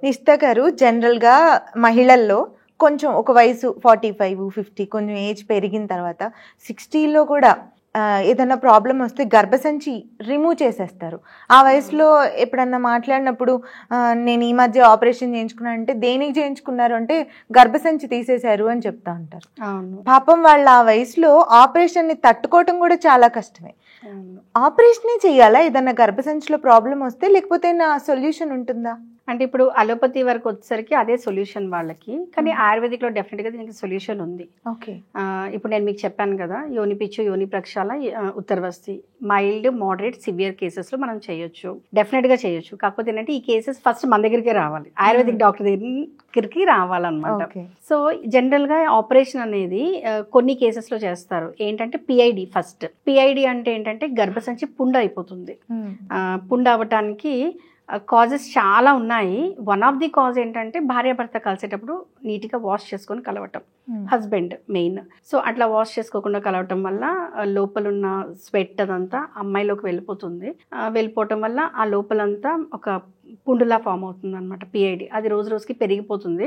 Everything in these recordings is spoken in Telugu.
నిష్ఠ గారు, జనరల్‌గా మహిళల్లో కొంచెం ఒక వయసు 45, 50 కొంచెం ఏజ్ పెరిగిన తర్వాత 60లో కూడా ఏదన్నా ప్రాబ్లమ్ వస్తే గర్భసంచి రిమూవ్ చేసేస్తారు. ఆ వయసులో ఎప్పుడన్నా మాట్లాడినప్పుడు నేను ఈ మధ్య ఆపరేషన్ చేయించుకున్నాను అంటే, దేనికి చేయించుకున్నారు అంటే గర్భసంచి తీసేశారు అని చెప్తా ఉంటారు. పాపం వాళ్ళు ఆ వయసులో ఆపరేషన్ని తట్టుకోవటం కూడా చాలా కష్టమే. ఆపరేషనే చేయాలా ఏదన్నా గర్భసంచిలో ప్రాబ్లం వస్తే, లేకపోతే నా సొల్యూషన్ ఉంటుందా? అంటే ఇప్పుడు అలోపతి వరకు వచ్చేసరికి అదే సొల్యూషన్ వాళ్ళకి, కానీ ఆయుర్వేదిక్లో డెఫినెట్గా దీనికి సొల్యూషన్ ఉంది. ఓకే. ఇప్పుడు నేను మీకు చెప్పాను కదా, యోని పిచ్చు, యోని ప్రక్షాళన, ఉత్తరవస్తి మైల్డ్, మోడరేట్, సివియర్ కేసెస్లో మనం చేయొచ్చు, డెఫినెట్గా చేయొచ్చు. కాకపోతే ఏంటంటే ఈ కేసెస్ ఫస్ట్ మన దగ్గరికే రావాలి, ఆయుర్వేదిక్ డాక్టర్ దగ్గరికి రావాలన్నమాట. సో జనరల్గా ఆపరేషన్ అనేది కొన్ని కేసెస్లో చేస్తారు. ఏంటంటే పిఐడి ఫస్ట్. పిఐడి అంటే ఏంటంటే గర్భసంచి పుండు అయిపోతుంది. పుండు అవ్వటానికి కాజెస్ చాలా ఉన్నాయి. వన్ ఆఫ్ ది కాజ్ ఏంటంటే భార్యాభర్త కలిసేటప్పుడు నీట్గా వాష్ చేసుకొని కలవటం, హస్బెండ్ మెయిన్. సో అట్లా వాష్ చేసుకోకుండా కలవటం వల్ల లోపలున్న స్వెట్ అదంతా అమ్మాయిలోకి వెళ్ళిపోవటం వల్ల ఆ లోపలంతా ఒక పుండులా ఫామ్ అవుతుంది అనమాట పిఐడి. అది రోజు రోజుకి పెరిగిపోతుంది.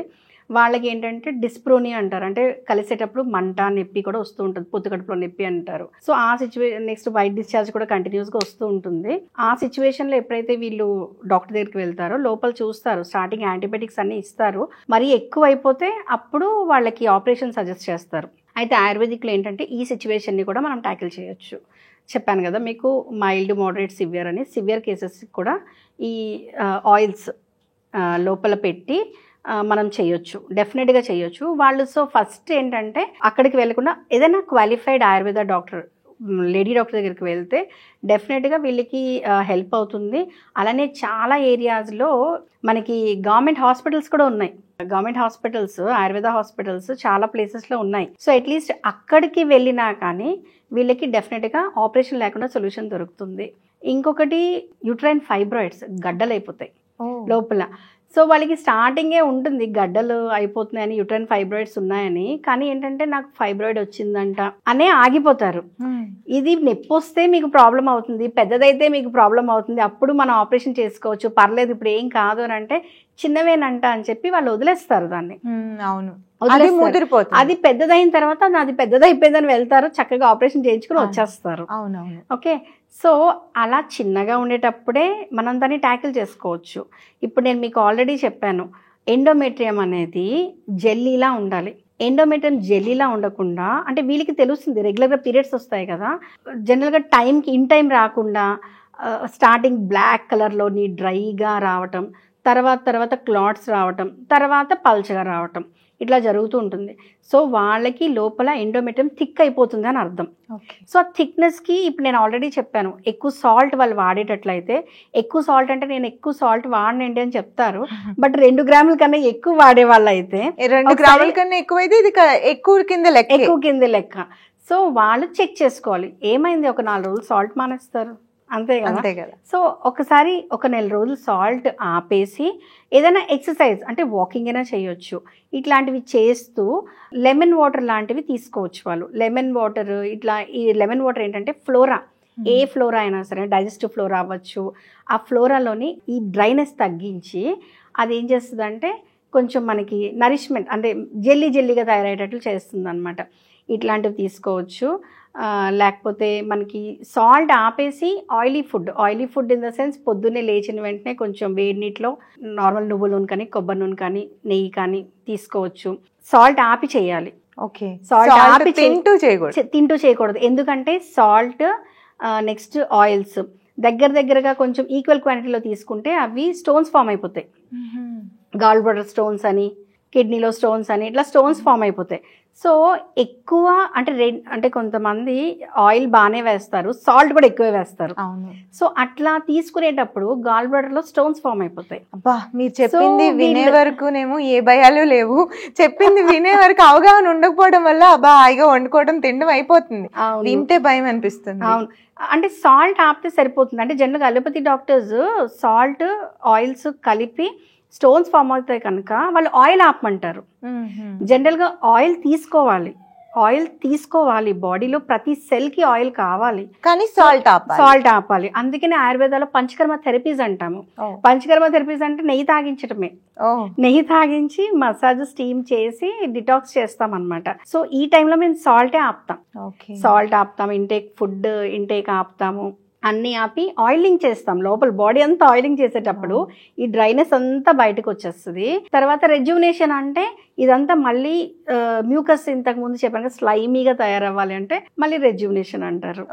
వాళ్ళకి ఏంటంటే డిస్ప్రోనియా అంటారు, అంటే కలిసేటప్పుడు మంట, నొప్పి కూడా వస్తూ ఉంటుంది, పొత్తు కడుపులో నొప్పి అంటారు. సో ఆ సిచ్యువేషన్, నెక్స్ట్ వైట్ డిశ్చార్జ్ కూడా కంటిన్యూస్గా వస్తూ ఉంటుంది. ఆ సిచ్యువేషన్లో ఎప్పుడైతే వీళ్ళు డాక్టర్ దగ్గరికి వెళ్తారో లోపల చూస్తారు, స్టార్టింగ్ యాంటీబయాటిక్స్ అన్నీ ఇస్తారు. మరీ ఎక్కువ అయిపోతే అప్పుడు వాళ్ళకి ఆపరేషన్ సజెస్ట్ చేస్తారు. అయితే ఆయుర్వేదిక్లో ఏంటంటే ఈ సిచ్యువేషన్ని కూడా మనం ట్యాకిల్ చేయొచ్చు. చెప్పాను కదా మీకు, మైల్డ్, మోడరేట్, సివియర్ అని. సివియర్ కేసెస్ కూడా ఈ ఆయిల్స్ లోపల పెట్టి మనం చేయొచ్చు, డెఫినెట్గా చేయొచ్చు వాళ్ళు. సో ఫస్ట్ ఏంటంటే అక్కడికి వెళ్ళకుండా ఏదైనా qualified Ayurveda doctor, lady doctor దగ్గరికి వెళ్తే డెఫినెట్గా వీళ్ళకి హెల్ప్ అవుతుంది. అలానే చాలా ఏరియాస్లో మనకి గవర్నమెంట్ హాస్పిటల్స్ కూడా ఉన్నాయి. గవర్నమెంట్ హాస్పిటల్స్, ఆయుర్వేద హాస్పిటల్స్ చాలా ప్లేసెస్లో ఉన్నాయి. సో అట్లీస్ట్ అక్కడికి వెళ్ళినా కానీ వీళ్ళకి డెఫినెట్గా ఆపరేషన్ లేకుండా సొల్యూషన్ దొరుకుతుంది. ఇంకొకటి యూట్రైన్ ఫైబ్రాయిడ్స్, గడ్డలు అయిపోతాయి లోపల. సో వాళ్ళకి స్టార్టింగే ఉంటుంది గడ్డలు అయిపోతున్నాయని, యూట్రైన్ ఫైబ్రాయిడ్స్ ఉన్నాయని. కానీ ఏంటంటే నాకు ఫైబ్రాయిడ్ వచ్చిందంట అనే ఆగిపోతారు. ఇది నొప్పి వస్తే మీకు ప్రాబ్లం అవుతుంది, పెద్దదైతే మీకు ప్రాబ్లం అవుతుంది, అప్పుడు మనం ఆపరేషన్ చేసుకోవచ్చు, పర్లేదు ఇప్పుడు ఏం కాదు అని అంటే చిన్నవేనంట అని చెప్పి వాళ్ళు వదిలేస్తారు దాన్ని. అవును, అది పెద్దదైన తర్వాత అది పెద్దదైపోయిందని వెళ్తారు, చక్కగా ఆపరేషన్ చేయించుకుని వచ్చేస్తారు. అవునవును. ఓకే. సో అలా చిన్నగా ఉండేటప్పుడే మనం దాన్ని ట్యాకిల్ చేసుకోవచ్చు. ఇప్పుడు నేను మీకు ఆల్రెడీ చెప్పాను, ఎండోమెట్రియం అనేది జెల్లీలా ఉండాలి. ఎండోమెట్రియం జెల్లీలా ఉండకుండా, అంటే వీళ్ళకి తెలుస్తుంది రెగ్యులర్గా పీరియడ్స్ వస్తాయి కదా, జనరల్గా టైంకి ఇన్ టైం రాకుండా స్టార్టింగ్ బ్లాక్ కలర్లోని డ్రైగా రావటం, తర్వాత క్లాట్స్ రావటం, తర్వాత పల్చగా రావటం, ఇట్లా జరుగుతూ ఉంటుంది. సో వాళ్ళకి లోపల ఎండోమెట్రియం థిక్ అయిపోతుంది అని అర్థం. సో ఆ థిక్నెస్కి ఇప్పుడు నేను ఆల్రెడీ చెప్పాను, ఎక్కువ సాల్ట్ వాళ్ళు వాడేటట్లయితే, ఎక్కువ సాల్ట్ అంటే నేను ఎక్కువ సాల్ట్ వాడనండి అని చెప్తారు, బట్ 2 గ్రాముల కన్నా ఎక్కువ వాడే వాళ్ళు అయితే 2 గ్రాముల కన్నా ఎక్కువైతే ఇది ఎక్కువ కింద లెక్క. సో వాళ్ళు చెక్ చేసుకోవాలి, ఏమైంది, ఒక 4 రోజులు సాల్ట్ మానేస్తారు, అంతే కదా. సో ఒకసారి ఒక 4 రోజులు సాల్ట్ ఆపేసి ఏదైనా ఎక్సర్సైజ్, అంటే వాకింగ్ అయినా చేయొచ్చు, ఇట్లాంటివి చేస్తూ లెమన్ వాటర్ లాంటివి తీసుకోవచ్చు వాళ్ళు. లెమన్ వాటర్, ఇట్లా ఈ లెమన్ వాటర్ ఏంటంటే ఫ్లోరా, ఏ ఫ్లోరా అయినా సరే, డైజెస్టివ్ ఫ్లోరా అవ్వచ్చు, ఆ ఫ్లోరాలోని ఈ డ్రైనెస్ తగ్గించి అది ఏం చేస్తుందంటే కొంచెం మనకి నరిష్మెంట్, అంటే జెల్లీగా తయారయ్యేటట్లు చేస్తుంది అనమాట. ఇట్లాంటివి తీసుకోవచ్చు. లేకపోతే మనకి సాల్ట్ ఆపేసి oily food in the sense, పొద్దున్నే లేచిన వెంటనే కొంచెం వేడి నీటిలో నార్మల్ నువ్వుల నూనె కానీ, కొబ్బరి నూనె కానీ, నెయ్యి కానీ తీసుకోవచ్చు. సాల్ట్ ఆపి చేయాలి. ఓకే. సాల్ట్ ఆపి తింటూ చేయకూడదు. ఎందుకంటే సాల్ట్, నెక్స్ట్ ఆయిల్స్ దగ్గరగా కొంచెం ఈక్వల్ క్వాంటిటీలో తీసుకుంటే అవి స్టోన్స్ ఫామ్ అయిపోతాయి. గాల్ బ్లాడర్ స్టోన్స్ అని, కిడ్నీలో స్టోన్స్ అని, ఇట్లా స్టోన్స్ ఫామ్ అయిపోతాయి. సో ఎక్కువ అంటే కొంతమంది ఆయిల్ బాగానే వేస్తారు, సాల్ట్ కూడా ఎక్కువ వేస్తారు. సో అట్లా తీసుకునేటప్పుడు గాల్ బ్లాడర్ లో స్టోన్స్ ఫామ్ అయిపోతాయి. అబ్బా, మీరు చెప్పింది వినే వరకునేమో ఏ భయాలు లేవు, చెప్పింది వినే వరకు అవగాహన ఉండకపోవడం వల్ల అబ్బా హాయిగా వండుకోవడం తినడం అయిపోతుంది, వింటే భయం అనిపిస్తుంది. అవును, అంటే సాల్ట్ ఆపితే సరిపోతుంది. అంటే జనరల్గా అలోపతి డాక్టర్స్ సాల్ట్, ఆయిల్స్ కలిపి స్టోన్స్ ఫామ్ అవుతాయి కనుక వాళ్ళు ఆయిల్ ఆపమంటారు. జనరల్గా ఆయిల్ తీసుకోవాలి, ఆయిల్ తీసుకోవాలి, బాడీలో ప్రతి సెల్ కి ఆయిల్ కావాలి, కానీ సాల్ట్ ఆపాలి. సాల్ట్ ఆపాలి. అందుకనే ఆయుర్వేదాలో పంచకర్మ థెరపీస్ అంటాము. పంచకర్మ థెరపీస్ అంటే నెయ్యి తాగించడమే. నెయ్యి తాగించి మసాజ్ స్టీమ్ చేసి డిటాక్స్ చేస్తాం అనమాట. సో ఈ టైంలో మేము సాల్టే ఆపుతాం. సాల్ట్ ఆపుతాం, ఫుడ్ ఇంటేక్ ఆపుతాము, అన్ని ఆపి ఆయిలింగ్ చేస్తాం. లోపల బాడీ అంతా ఆయిలింగ్ చేసేటప్పుడు ఈ డ్రైనెస్ అంతా బయటకు వచ్చేస్తుంది. తర్వాత రెజ్యునేషన్ అంటే ఇదంతా మళ్ళీ మ్యూకస్, ఇంతకు ముందు చెప్పాను కదా స్లైమీగా తయారవ్వాలి అంటే మళ్ళీ రెజ్యునేషన్ అంటారు.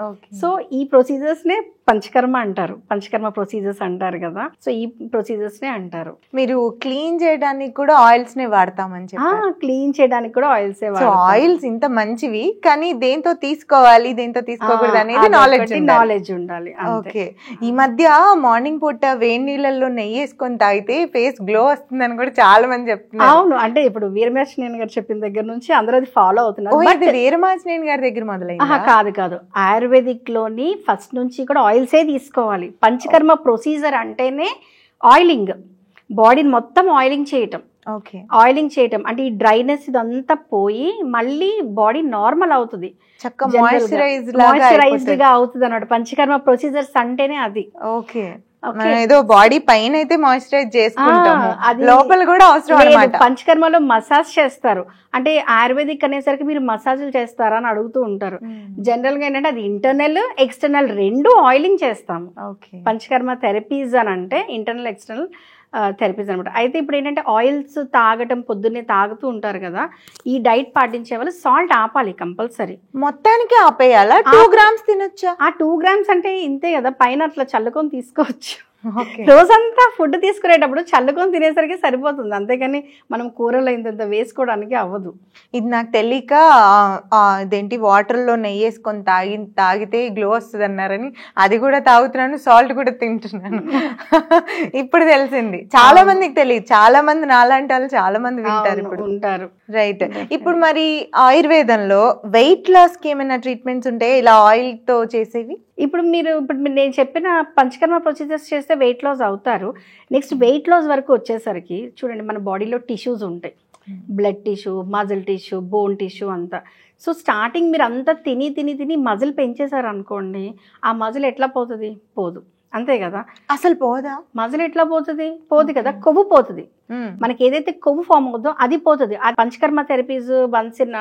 సో ఈ ప్రొసీజర్స్ నే పంచకర్మ అంటారు, పంచకర్మ ప్రొసీజర్స్ అంటారు కదా. సో ఈ ప్రొసీజర్స్ నే అంటారు. మీరు క్లీన్ చేయడానికి కూడా ఆయిల్స్ నే వాడతామని చెప్పి. క్లీన్ చేయడానికి కూడా ఆయిల్స్ ఆయిల్స్ ఇంత మంచివి, కానీ దేంతో తీసుకోవాలి దేంతో తీసుకోకూడదు అనేది నాలెడ్జ్ ఉండాలి. ఓకే. ఈ మధ్య మార్నింగ్ పూట వేడి నీళ్ళల్లో నెయ్యి వేసుకొని తాగితే ఫేస్ గ్లో వస్తుందని కూడా చాలా మంది చెప్తున్నారు. అవును, అంటే ఇప్పుడు వీరమాచినేని గారు చెప్పిన దగ్గర నుంచి అందరూ అది ఫాలో అవుతున్నారు. వీరమాచినేని గారి దగ్గర మొదలైంది కాదు, ఆయుర్వేదిక్ లోని ఫస్ట్ నుంచి కూడా ఆయిల్సే తీసుకోవాలి. పంచకర్మ ప్రొసీజర్ అంటేనే ఆయిలింగ్, బాడీని మొత్తం ఆయిలింగ్ చేయటం. ఆయిలింగ్ చేయటం అంటే ఈ డ్రైనెస్ ఇదంతా పోయి మళ్ళీ బాడీ నార్మల్ అవుతుంది, మాయిశ్చరైజ్డ్ గా అవుతుంది అన్నమాట. పంచకర్మ ప్రొసీజర్స్ అంటేనే అది. ఓకే, ఏదో బాడీ పైన అయితే మాయిశ్చరైజ్ చేసుకుంటాము, లోపల కూడా అవసరం అన్నమాట. పంచకర్మలో మసాజ్ చేస్తారు. అంటే ఆయుర్వేదిక్ అనేసరికి మీరు మసాజులు చేస్తారా అని అడుగుతూ ఉంటారు. జనరల్ గా ఏంటంటే అది ఇంటర్నల్ ఎక్స్టర్నల్ రెండు ఆయిలింగ్ చేస్తాము. పంచకర్మ థెరపీస్ అని అంటే ఇంటర్నల్ ఎక్స్టర్నల్ థెరపీస్ అనమాట. అయితే ఇప్పుడు ఏంటంటే ఆయిల్స్ తాగటం పొద్దున్నే తాగుతూ ఉంటారు కదా, ఈ డైట్ పాటించే వాళ్ళు సాల్ట్ ఆపాలి కంపల్సరీ. మొత్తానికి ఆపేయాలా? 2 grams తినొచ్చా? 2 grams అంటే ఇంతే కదా, పైన అట్లా చల్లుకొని తీసుకోవచ్చు. రోజంతా ఫుడ్ తీసుకునేటప్పుడు చల్లుకొని తినేసరికి సరిపోతుంది, అంతేగాని మనం కూరలో ఇంత వేసుకోవడానికి అవ్వదు. ఇది నాకు తెలియక ఇదేంటి వాటర్ లో నెయ్యి వేసుకొని తాగితే గ్లో వస్తుంది అన్నారని అది కూడా తాగుతున్నాను, సాల్ట్ కూడా తింటున్నాను. ఇప్పుడు తెలిసింది. చాలా మందికి తెలియదు, చాలా మంది నాలాంటి వాళ్ళు చాలా మంది వింటారు ఇప్పుడు ఉంటారు. రైట్. ఇప్పుడు మరి ఆయుర్వేదంలో వెయిట్ లాస్ కి ఏమైనా ట్రీట్మెంట్స్ ఉంటాయి ఇలా ఆయిల్ తో చేసేవి? ఇప్పుడు నేను చెప్పిన పంచకర్మ ప్రొసీజర్స్ చేస్తే వెయిట్ లాస్ అవుతారు. నెక్స్ట్ వెయిట్ లాస్ వరకు వచ్చేసరికి చూడండి, మన బాడీలో టిష్యూస్ ఉంటాయి, blood tissue, muscle tissue, bone tissue అంతా. సో స్టార్టింగ్ మీరు అంతా తిని మజిల్ పెంచేశారు అనుకోండి, ఆ మజిల్ ఎట్లా పోతుంది? పోదు, అంతే కదా. అసలు పోదా? మజిల్ ఎట్లా పోతుంది? పోదు కదా, కొవ్వు పోతుంది. మనకి ఏదైతే కొవ్వు ఫామ్ అవుతుందో అది పోతుంది. ఆ panchakarma therapies once in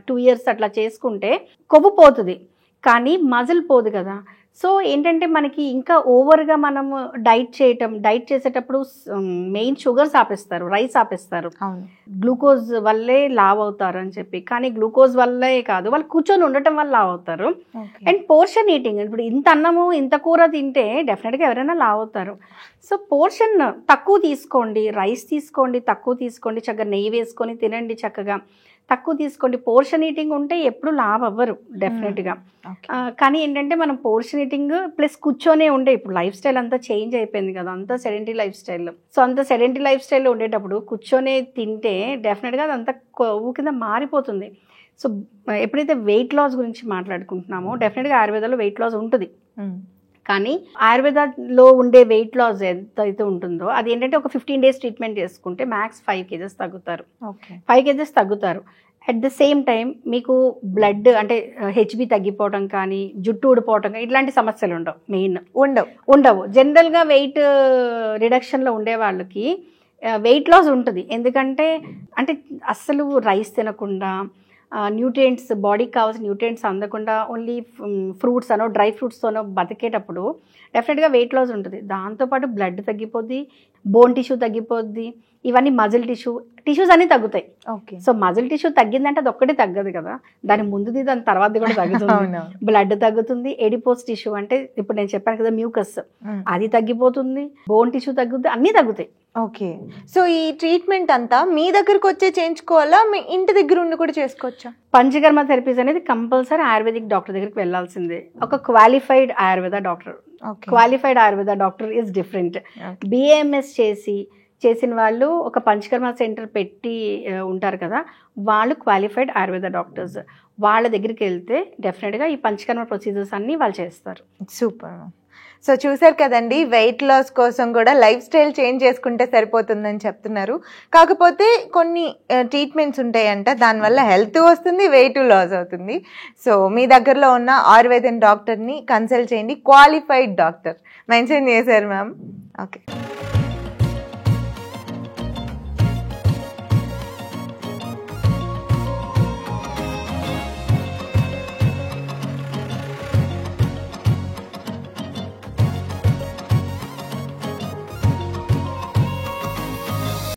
2 years అట్లా చేసుకుంటే కొవ్వు పోతుంది, కానీ మజిల్ పోదు కదా. సో ఏంటంటే మనకి ఇంకా ఓవర్గా మనము డైట్ చేసేటప్పుడు మెయిన్ షుగర్స్ ఆపేస్తారు, రైస్ ఆపేస్తారు, గ్లూకోజ్ వల్లే లావ్ అవుతారు అని చెప్పి. కానీ గ్లూకోజ్ వల్లే కాదు, వాళ్ళు కూర్చొని ఉండటం వల్ల లావ్ అవుతారు. అండ్ పోర్షన్ ఈటింగ్, ఇప్పుడు ఇంత అన్నము ఇంత కూర తింటే డెఫినెట్గా ఎవరైనా లావ్ అవుతారు. సో పోర్షన్ తక్కువ తీసుకోండి, రైస్ తీసుకోండి, తక్కువ తీసుకోండి, చక్కగా నెయ్యి వేసుకొని తినండి, చక్కగా తక్కువ తీసుకోండి. పోర్షన్ ఈటింగ్ ఉంటే ఎప్పుడు లావ్ అవ్వరు డెఫినెట్గా. కానీ ఏంటంటే మనం పోర్షన్ ఈటింగ్ ప్లస్ కూర్చొనే ఉండే, ఇప్పుడు లైఫ్ స్టైల్ అంతా చేంజ్ అయిపోయింది కదా, అంతా సెడెంటరీ లైఫ్ స్టైల్. సో అంత సెడెంటరీ లైఫ్ స్టైల్లో ఉండేటప్పుడు కూర్చొనే తింటే డెఫినెట్గా అదంతా కొవ్వు కింద మారిపోతుంది. సో ఎప్పుడైతే వెయిట్ లాస్ గురించి మాట్లాడుకుంటున్నామో డెఫినెట్గా ఆయుర్వేదంలో వెయిట్ లాస్ ఉంటుంది. కానీ ఆయుర్వేదాలో ఉండే వెయిట్ లాస్ ఎంత అయితే ఉంటుందో అది ఏంటంటే ఒక 15 days ట్రీట్మెంట్ చేసుకుంటే మ్యాక్స్ 5 kgs తగ్గుతారు. 5 kgs తగ్గుతారు. అట్ ద సేమ్ టైం మీకు బ్లడ్ అంటే హెచ్బి తగ్గిపోవడం కానీ, జుట్టు ఊడిపోవడం కానీ ఇట్లాంటి సమస్యలు ఉండవు. మెయిన్ ఉండవు. జనరల్గా వెయిట్ రిడక్షన్లో ఉండే వాళ్ళకి వెయిట్ లాస్ ఉంటుంది. ఎందుకంటే అంటే అస్సలు రైస్ తినకుండా, న్యూట్రియంట్స్ బాడీకి కావాల్సిన న్యూట్రియంట్స్ అందకుండా ఓన్లీ ఫ్రూట్స్ అనో డ్రై ఫ్రూట్స్తోనో బతికేటప్పుడు డెఫినెట్గా వెయిట్ లాస్ ఉంటుంది. దాంతోపాటు బ్లడ్ తగ్గిపోద్ది, బోన్ టిష్యూ తగ్గిపోద్ది, ఇవన్నీ మజిల్ టిష్యూస్ అన్నీ తగ్గుతాయి. సో మజిల్ టిష్యూ తగ్గిందంటే అది ఒక్కటే తగ్గదు కదా, దాని ముందుది దాని తర్వాతది కూడా తగ్గుతుంది. బ్లడ్ తగ్గుతుంది, ఎడిపోస్ టిష్యూ అంటే ఇప్పుడు నేను చెప్పాను కదా మ్యూకస్, అది తగ్గిపోతుంది, బోన్ టిష్యూ తగ్గుతుంది, అన్నీ తగ్గుతాయి. ఓకే. సో ఈ ట్రీట్మెంట్ అంతా మీ దగ్గరకు వచ్చే చేయించుకోవాలా, మీ ఇంటి దగ్గర ఉండి కూడా చేసుకోవచ్చా? పంచకర్మ థెరపీస్ అనేది కంపల్సరీ ఆయుర్వేదిక్ డాక్టర్ దగ్గరికి వెళ్లాల్సిందే, ఒక qualified Ayurveda doctor. Qualified Ayurveda doctor is different. BAMS చేసిన వాళ్ళు ఒక పంచకర్మ సెంటర్ పెట్టి ఉంటారు కదా, వాళ్ళు క్వాలిఫైడ్ ఆయుర్వేద డాక్టర్స్. వాళ్ళ దగ్గరికి వెళ్తే డెఫినెట్గా ఈ పంచకర్మ ప్రొసీజర్స్ అన్నీ వాళ్ళు చేస్తారు. సూపర్. సో చూసారు కదండి, వెయిట్ లాస్ కోసం కూడా లైఫ్ స్టైల్ చేంజ్ చేసుకుంటే సరిపోతుందని చెప్తున్నారు. కాకపోతే కొన్ని ట్రీట్మెంట్స్ ఉంటాయంట, దానివల్ల హెల్త్ వస్తుంది, వెయిట్ లాస్ అవుతుంది. సో మీ దగ్గరలో ఉన్న ఆయుర్వేదం డాక్టర్ని కన్సల్ట్ చేయండి, క్వాలిఫైడ్ డాక్టర్ మెన్షన్ చేశారు మ్యామ్. ఓకే.